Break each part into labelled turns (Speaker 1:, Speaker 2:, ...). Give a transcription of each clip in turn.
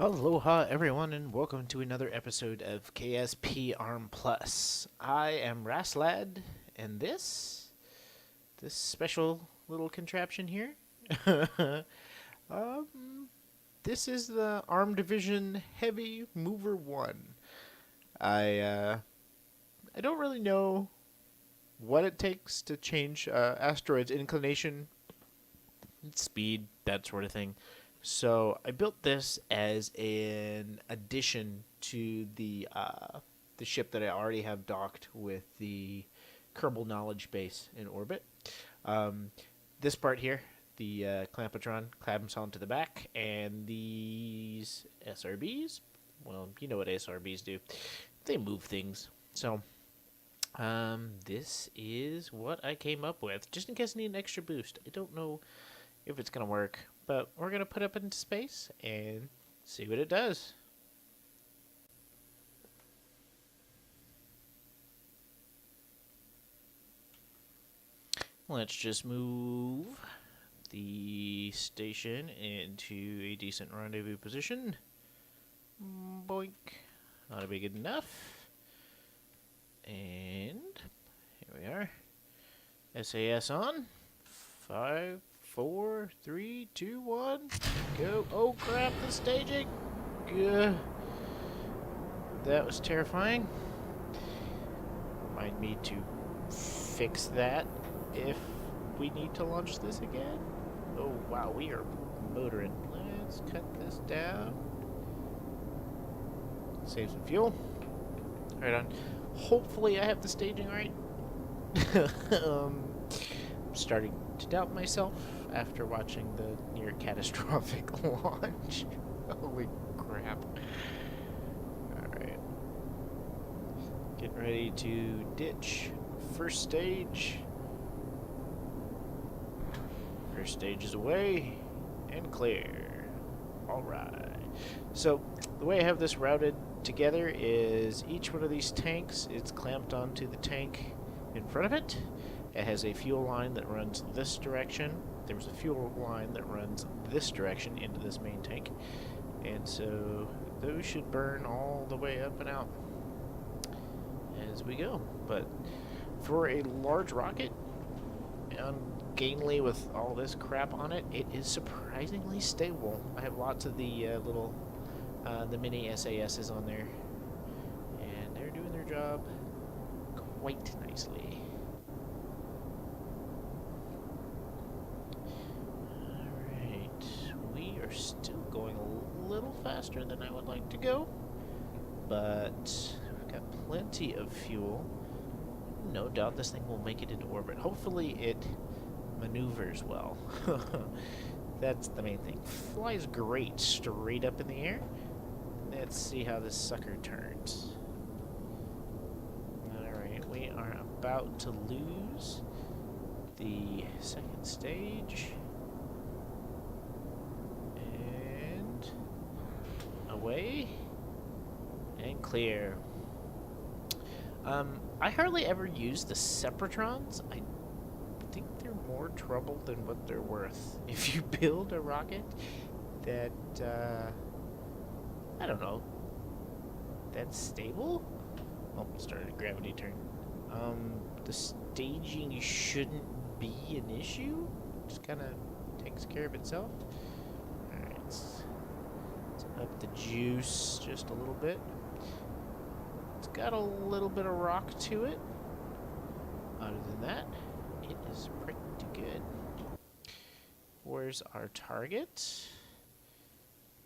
Speaker 1: Aloha, everyone, and welcome to another episode of KSP ARM Plus. I am MacLeod, and this special little contraption here, um, this is the ARM Division Heavy Mover One. I I don't really know what it takes to change asteroids' inclination, speed, that sort of thing. So I built this as an addition to the ship that I already have docked with the Kerbal Knowledge Base in orbit. Um, this part here, the Clampatron, clamps onto the back, and these SRBs, well, you know what SRBs do. They move things. So this is what I came up with, just in case I need an extra boost. I don't know if it's going to work, but we're going to put it up into space and see what it does. Let's just move the station into a decent rendezvous position. Boink. Ought to be good enough. And here we are. SAS on. 5, 4, 3, 2, 1. Go. Oh crap, the staging. Gah. That was terrifying. Remind me to fix that if we need to launch this again. Oh wow, we are motoring. Let's cut this down. Save some fuel. Right on. Hopefully I have the staging right. I'm starting to doubt myself after watching the near catastrophic launch. Holy crap. Alright. Getting ready to ditch. First stage. First stage is away and clear. Alright. So, the way I have this routed together is each one of these tanks is clamped onto the tank in front of it. It has a fuel line that runs this direction. There's a fuel line that runs this direction into this main tank. And so those should burn all the way up and out as we go. But for a large rocket, ungainly with all this crap on it, it is surprisingly stable. I have lots of the the mini SASs on there, and they're doing their job quite nicely. Alright, we are still going a little faster than I would like to go, but we've got plenty of fuel. No doubt this thing will make it into orbit. Hopefully it maneuvers well. That's the main thing. Flies great straight up in the air. Let's see how this sucker turns. Alright, we are about to lose the second stage. And away and clear. I hardly ever use the Separatrons. I think they're more trouble than what they're worth. If you build a rocket that, I don't know, that's stable? Oh, started a gravity turn. The staging shouldn't be an issue. Just kind of takes care of itself. Alright, let's up the juice just a little bit. It's got a little bit of rock to it. Other than that, it is pretty good. Where's our target?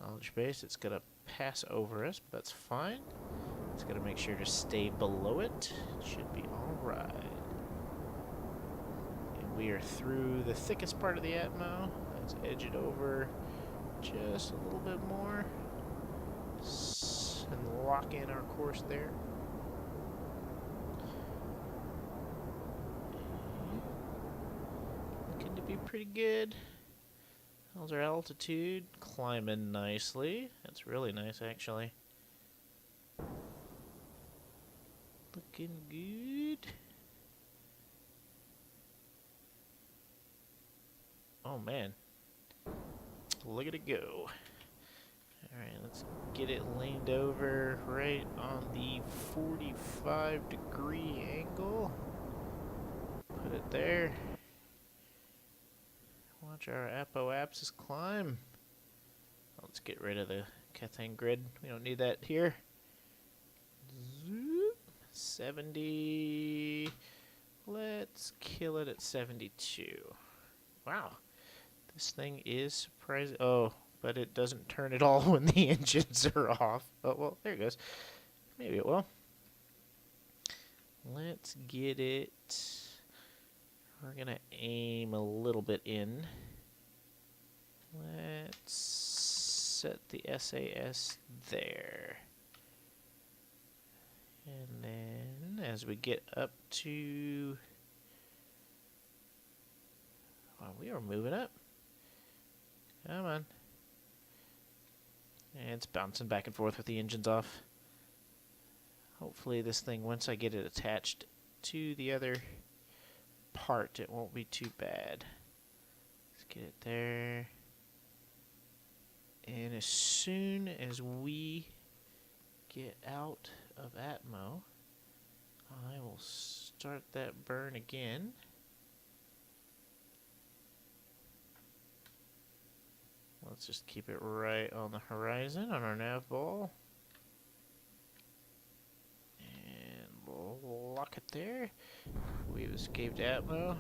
Speaker 1: Knowledge base. It's going to pass over us, but that's fine. It's going to make sure to stay below it. It should be alright. And we are through the thickest part of the Atmo. Let's edge it over just a little bit more. And lock in our course there. Looking to be pretty good. How's our altitude? Climbing nicely. That's really nice, actually. Looking good. Oh, man. Look at it go. Alright, let's get it leaned over right on the 45-degree angle. Put it there. Watch our apoapsis climb. Let's get rid of the Kethane grid. We don't need that here. Zoop. 70. Let's kill it at 72. Wow. This thing is surprising. Oh, but it doesn't turn at all when the engines are off. Oh, well, there it goes. Maybe it will. Let's get it. We're going to aim a little bit in. Let's set the SAS there. And then as we get up to... Wow, we are moving up. Come on. And it's bouncing back and forth with the engines off. Hopefully this thing, once I get it attached to the other part, it won't be too bad. Let's get it there. And as soon as we get out of Atmo, I will start that burn again. Let's just keep it right on the horizon on our nav ball. And lock it there. We've escaped Atmo.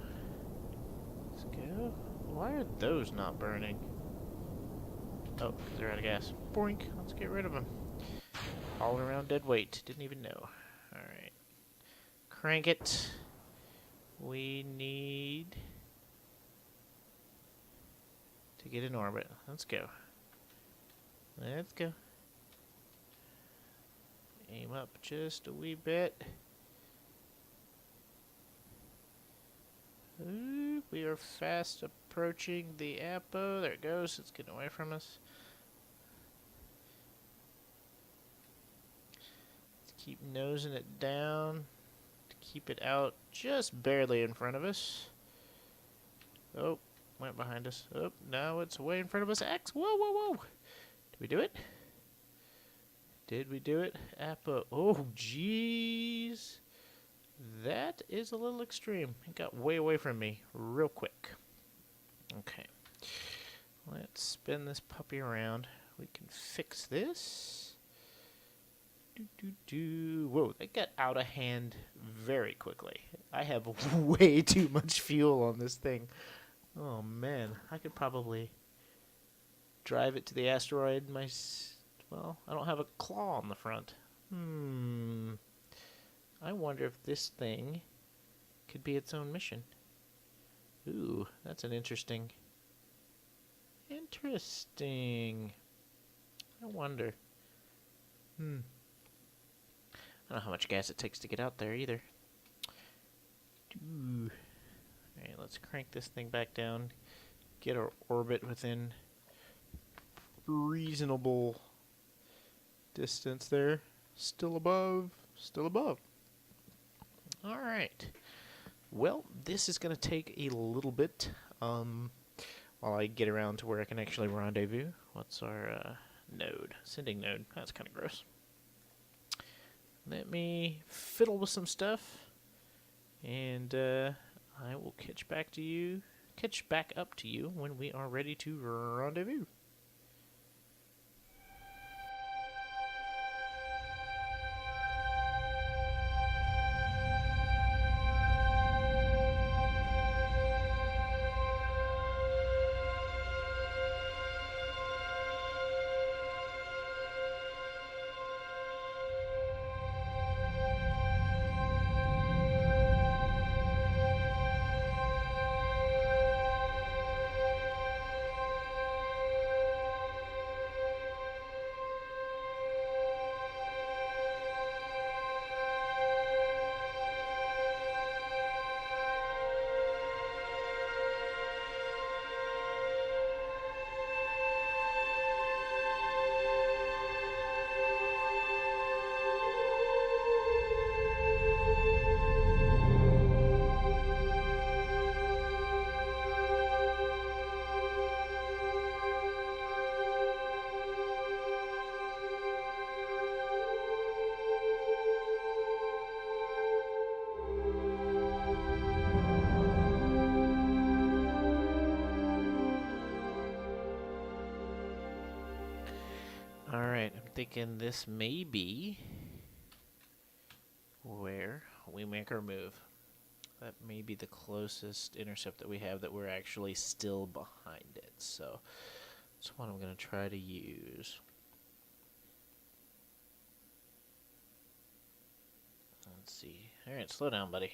Speaker 1: Let's go. Why are those not burning? Oh, they're out of gas. Boink. Let's get rid of them. All around dead weight. Didn't even know. Alright. Crank it. We need to get in orbit. Let's go. Let's go. Aim up just a wee bit. Ooh, we are fast approaching the Apo. There it goes. It's getting away from us. Let's keep nosing it down to keep it out just barely in front of us. Oh, went behind us. Oh, now it's way in front of us. X. Whoa, whoa, whoa. Did we do it? Did we do it? Apo. Oh, jeez. That is a little extreme. It got way away from me real quick. Okay. Let's spin this puppy around. We can fix this. Whoa, that got out of hand very quickly. I have way too much fuel on this thing. Oh, man. I could probably drive it to the asteroid. Well, I don't have a claw on the front. I wonder if this thing could be its own mission. Ooh, that's an interesting. I wonder. I don't know how much gas it takes to get out there either. Alright, let's crank this thing back down. Get our orbit within reasonable distance there. Still above. Still above. Alright. Well, this is going to take a little bit while I get around to where I can actually rendezvous. What's our node? Sending node. That's kind of gross. Let me fiddle with some stuff, and I will catch back up to you when we are ready to rendezvous. thinking this may be where we make our move. That may be the closest intercept that we have that we're actually still behind it. So that's what I'm going to try to use. Let's see. All right, slow down, buddy.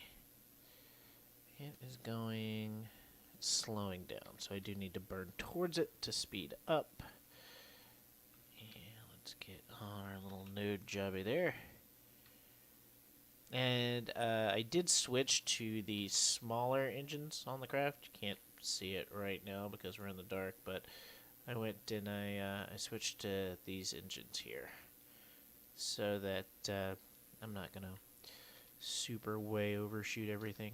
Speaker 1: It is going, it's slowing down, so I do need to burn towards it to speed up. And let's get on our little node jobby there. And I did switch to the smaller engines on the craft. You can't see it right now because we're in the dark, but I went and I switched to these engines here so that I'm not going to super way overshoot everything.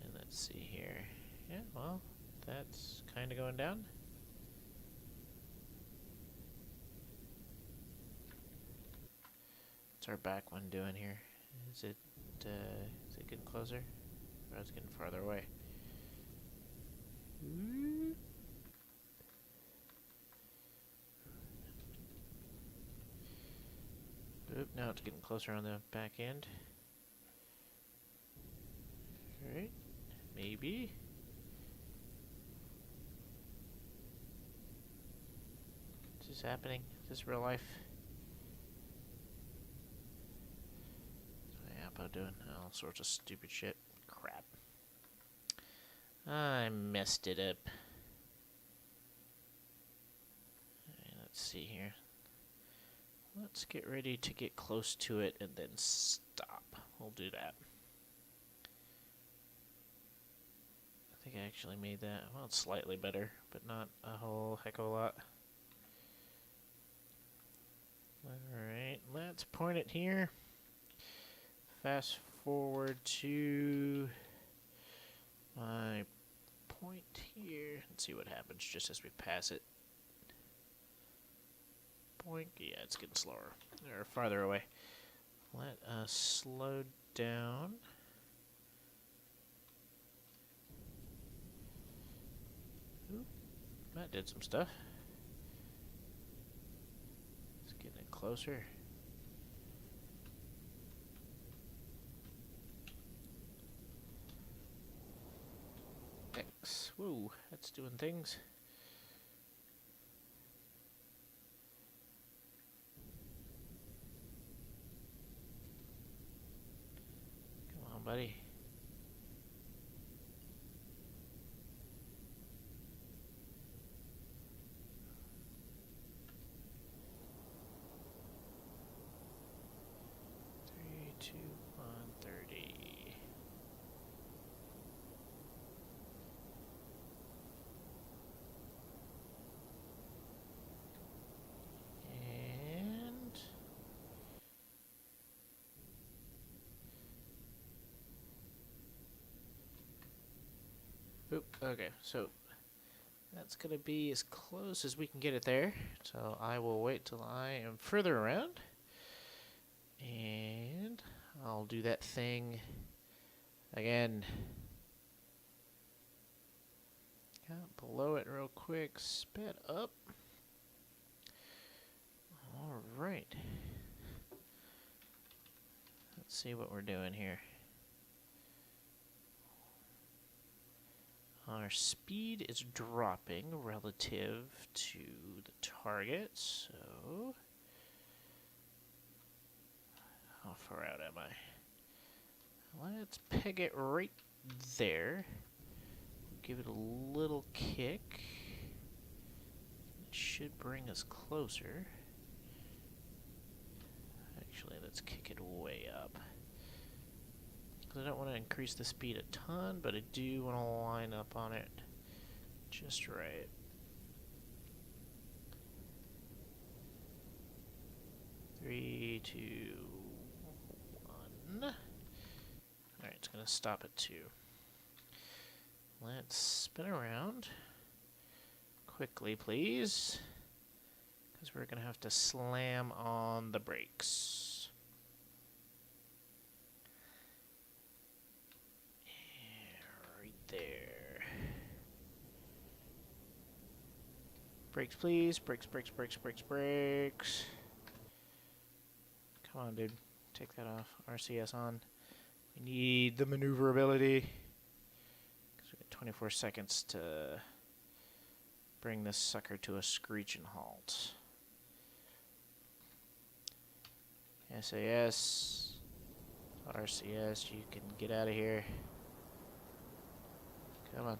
Speaker 1: And let's see here. Yeah, well, that's kind of going down. What's our back one doing here? Is it getting closer? Or is it getting farther away? Oop, now it's getting closer on the back end. Alright, maybe. Is this happening? Is this real life? What's my Appo doing? All sorts of stupid shit. Crap. I messed it up. Right, let's see here. Let's get ready to get close to it and then stop. We'll do that. I think I actually made that, well, it's slightly better, but not a whole heck of a lot. Alright, let's point it here. Fast forward to my point here and see what happens just as we pass it. Point, yeah, it's getting slower, or farther away. Let us slow down. Ooh, that did some stuff. It's getting it closer. X. Woo, that's doing things. Come on, buddy. Oop, okay, so that's going to be as close as we can get it there. So I will wait till I am further around. And I'll do that thing again. Got below it real quick, sped up. Alright. Let's see what we're doing here. Our speed is dropping relative to the target, so how far out am I? Let's peg it right there. Give it a little kick. It should bring us closer. Actually, let's kick it way up. I don't want to increase the speed a ton, but I do want to line up on it just right. Three, two, one. Alright, it's going to stop at 2. Let's spin around quickly, please, because we're going to have to slam on the brakes. There. Brakes, please. Brakes, brakes, brakes, brakes, brakes. Come on, dude. Take that off. RCS on. We need the maneuverability. Because we got 24 seconds to bring this sucker to a screeching halt. SAS. RCS, you can get out of here. Come on.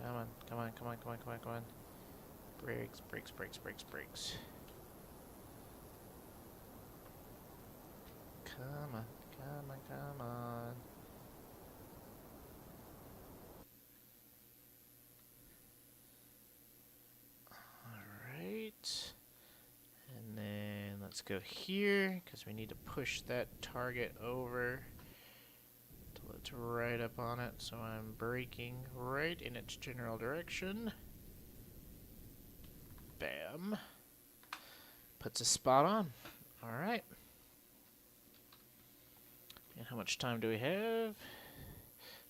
Speaker 1: Come on. Come on. Come on. Come on. Come on. Come on. Brakes, brakes, brakes, brakes, brakes. Come on. Come on. Come on. Alright. And then let's go here, because we need to push that target over till it's right up on it. So I'm braking right in its general direction. Bam. Puts a spot on. Alright. And how much time do we have?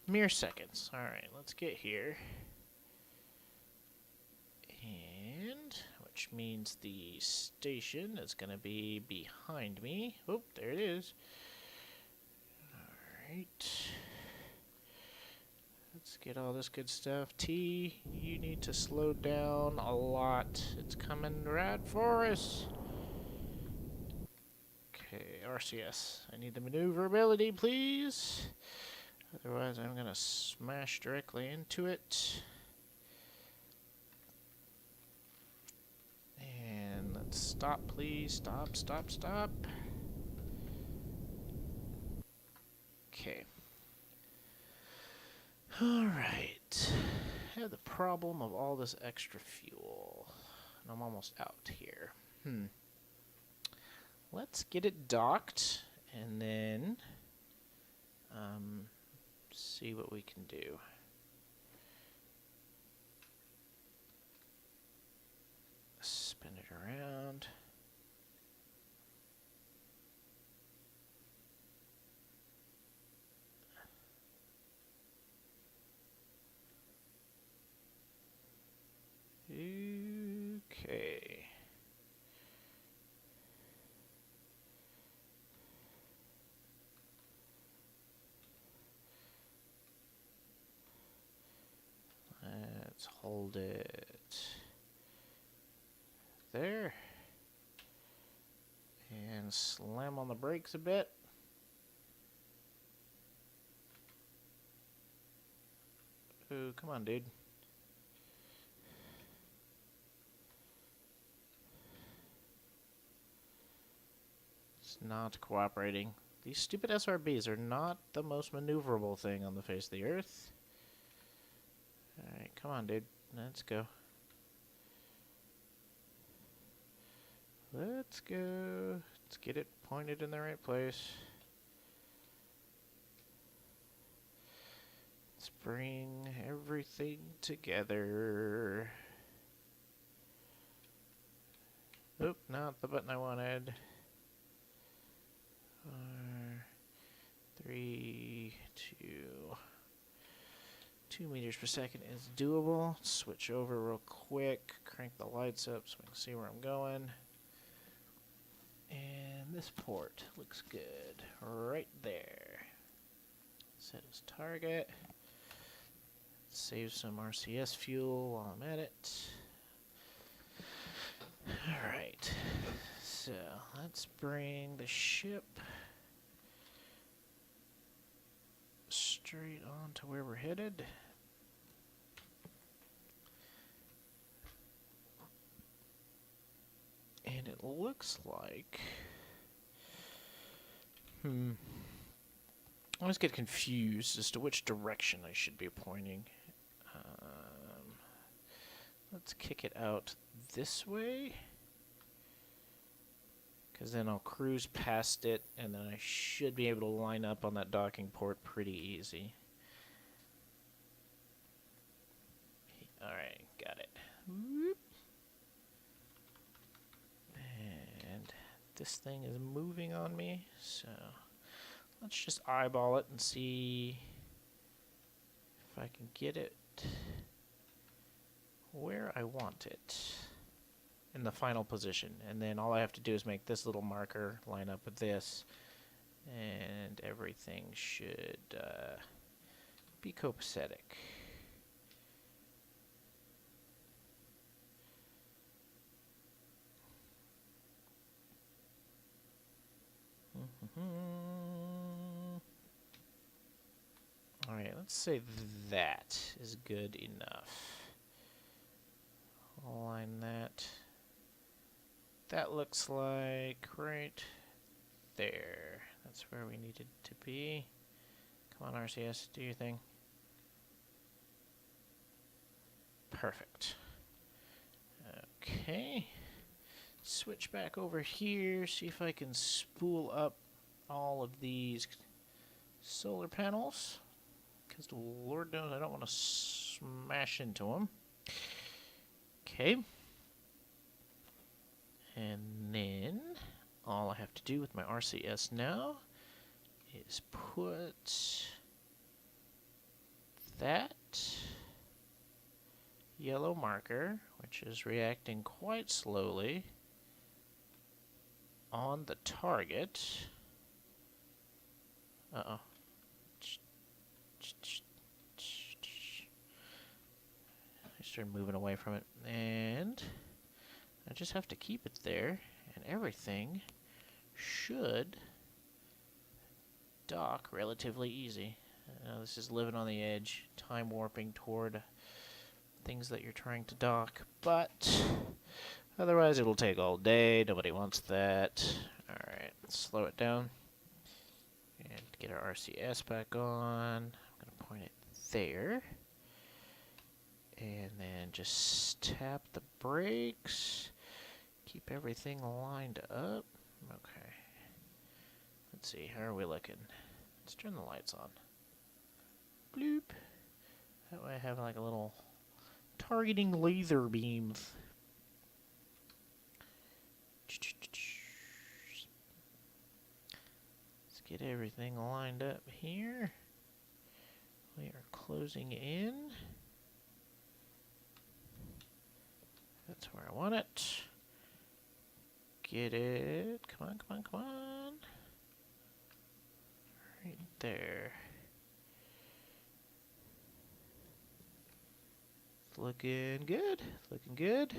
Speaker 1: Mere seconds. Alright, let's get here. And which means the station is going to be behind me. Oh, there it is. Alright. Let's get all this good stuff. T, you need to slow down a lot. It's coming right for us. Okay, RCS. I need the maneuverability, please. Otherwise, I'm going to smash directly into it. And let's stop, please. Stop, stop, stop. Okay. Alright. I have the problem of all this extra fuel. And I'm almost out here. Let's get it docked and then see what we can do. Spin it around. Okay. Let's hold it there. And slam on the brakes a bit. Ooh, come on, dude. It's not cooperating. These stupid SRBs are not the most maneuverable thing on the face of the earth. Alright, come on, dude. Let's go. Let's go. Let's get it pointed in the right place. Let's bring everything together. Oop, not the button I wanted. 3, 2. 2 meters per second is doable. Switch over real quick. Crank the lights up so we can see where I'm going. And this port looks good. Right there. Set as target. Save some RCS fuel while I'm at it. Alright. So, let's bring the ship straight on to where we're headed. And it looks like... I always get confused as to which direction I should be pointing. Let's kick it out this way. Because then I'll cruise past it, and then I should be able to line up on that docking port pretty easy. Alright, got it. Whoop. And this thing is moving on me, so let's just eyeball it and see if I can get it where I want it. in the final position. And then all I have to do is make this little marker line up with this, and everything should be copacetic. Alright, let's say that is good enough. Align that. That looks like right there. That's where we needed to be. Come on, RCS, do your thing. Perfect. Okay. Switch back over here, see if I can spool up all of these solar panels, because Lord knows I don't want to smash into them. Okay. And then all I have to do with my RCS now is put that yellow marker, which is reacting quite slowly, on the target. Uh-oh. I started moving away from it, and I just have to keep it there, and everything should dock relatively easy. This is living on the edge, time warping toward things that you're trying to dock, but otherwise it'll take all day. Nobody wants that. Alright, let's slow it down and get our RCS back on. I'm going to point it there, and then just tap the brakes, keep everything lined up. Okay, let's see, how are we looking? Let's turn the lights on. Bloop. That way I have like a little targeting laser beams. Let's get everything lined up here. We are closing in. That's where I want it. Get it. Come on, come on, come on. Right there. Looking good. Looking good.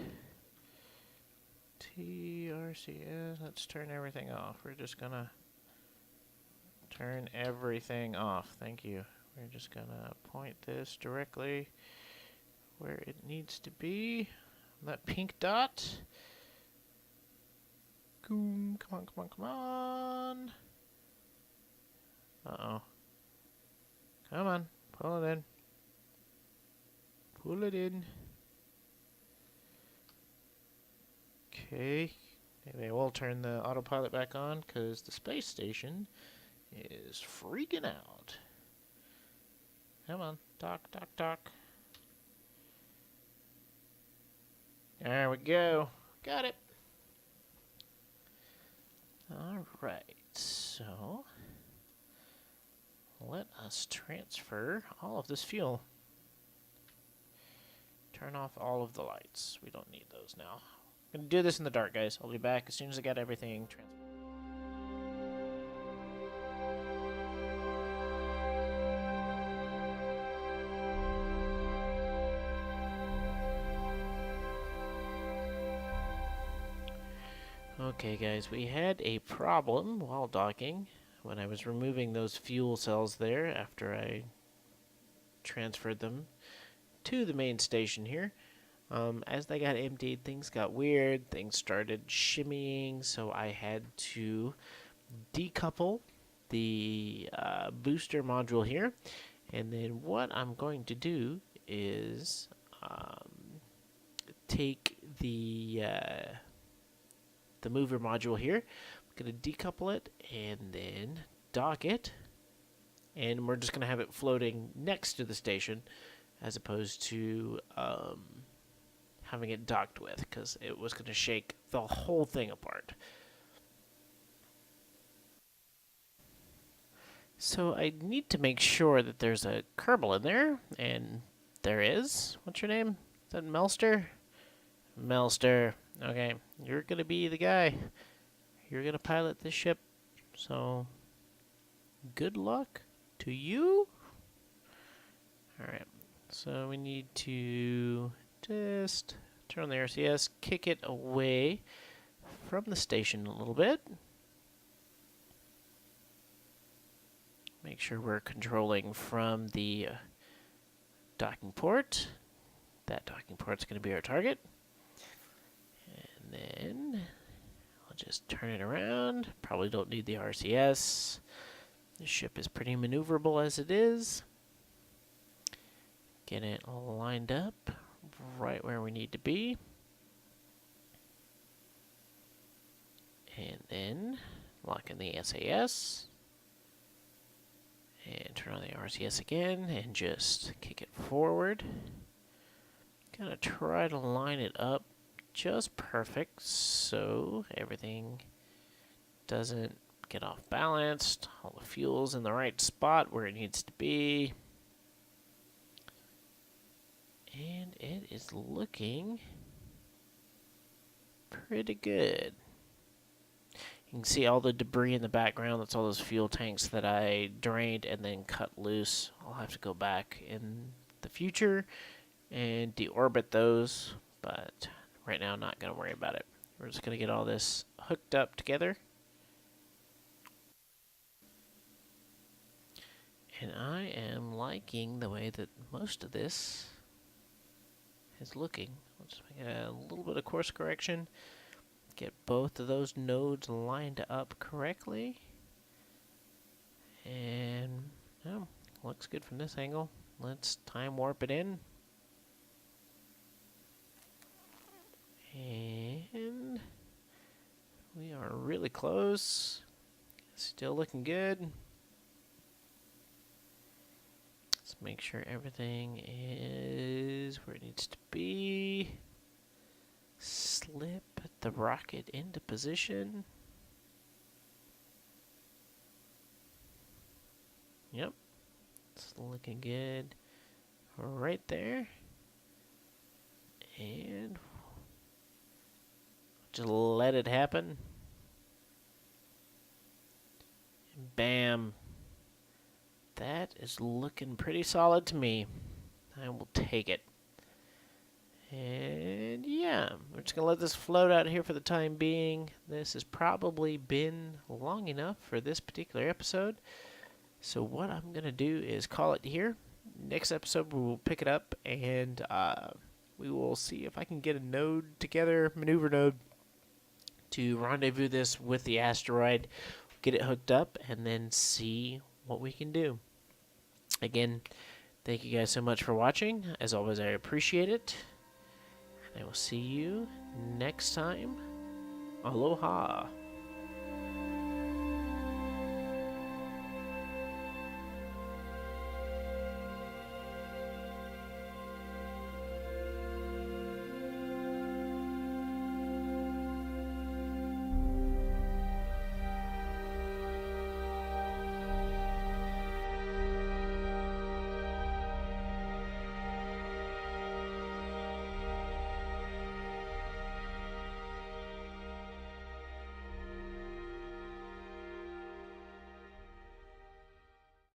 Speaker 1: TRCS. Let's turn everything off. We're just gonna turn everything off. Thank you. We're just gonna point this directly where it needs to be. That pink dot. Come on, come on, come on. Uh-oh. Come on. Pull it in. Pull it in. Okay. Maybe I will turn the autopilot back on because the space station is freaking out. Come on. Dock, dock, dock. There we go. Got it. Alright, so let us transfer all of this fuel. Turn off all of the lights. We don't need those now. I'm going to do this in the dark, guys. I'll be back as soon as I got everything transferred. Okay guys, we had a problem while docking when I was removing those fuel cells there after I transferred them to the main station here. As they got emptied, things got weird, things started shimmying, so I had to decouple the booster module here, and then what I'm going to do is take the mover module here. I'm going to decouple it and then dock it, and we're just going to have it floating next to the station as opposed to having it docked with, because it was going to shake the whole thing apart. So I need to make sure that there's a Kerbal in there, and there is. What's your name? Is that Melster? Melster.
Speaker 2: Okay, you're gonna be the guy. You're gonna pilot this ship. So, good luck to you. Alright, so we need to just turn on the RCS, kick it away from the station a little bit. Make sure we're controlling from the docking port. That docking port's going to be our target. And then I'll just turn it around. Probably don't need the RCS. The ship is pretty maneuverable as it is. Get it lined up right where we need to be. And then lock in the SAS. And turn on the RCS again and just kick it forward. Gonna try to line it up just perfect so everything doesn't get off balanced. All the fuel's in the right spot where it needs to be. And it is looking pretty good. You can see all the debris in the background. That's all those fuel tanks that I drained and then cut loose. I'll have to go back in the future and deorbit those, but right now I'm not going to worry about it. We're just going to get all this hooked up together. And I am liking the way that most of this is looking. Let's make a little bit of course correction. Get both of those nodes lined up correctly. And, oh, looks good from this angle. Let's time warp it in. And we are really close. Still looking good. Let's make sure everything is where it needs to be. Slip the rocket into position. Yep. It's looking good right there. And just let it happen. And bam. That is looking pretty solid to me. I will take it. And yeah, we're just going to let this float out here for the time being. This has probably been long enough for this particular episode. So what I'm going to do is call it here. Next episode, we will pick it up and we will see if I can get a node together, maneuver node, to rendezvous this with the asteroid, get it hooked up, and then see what we can do. Again, thank you guys so much for watching. As always, I appreciate it. I will see you next time. Aloha.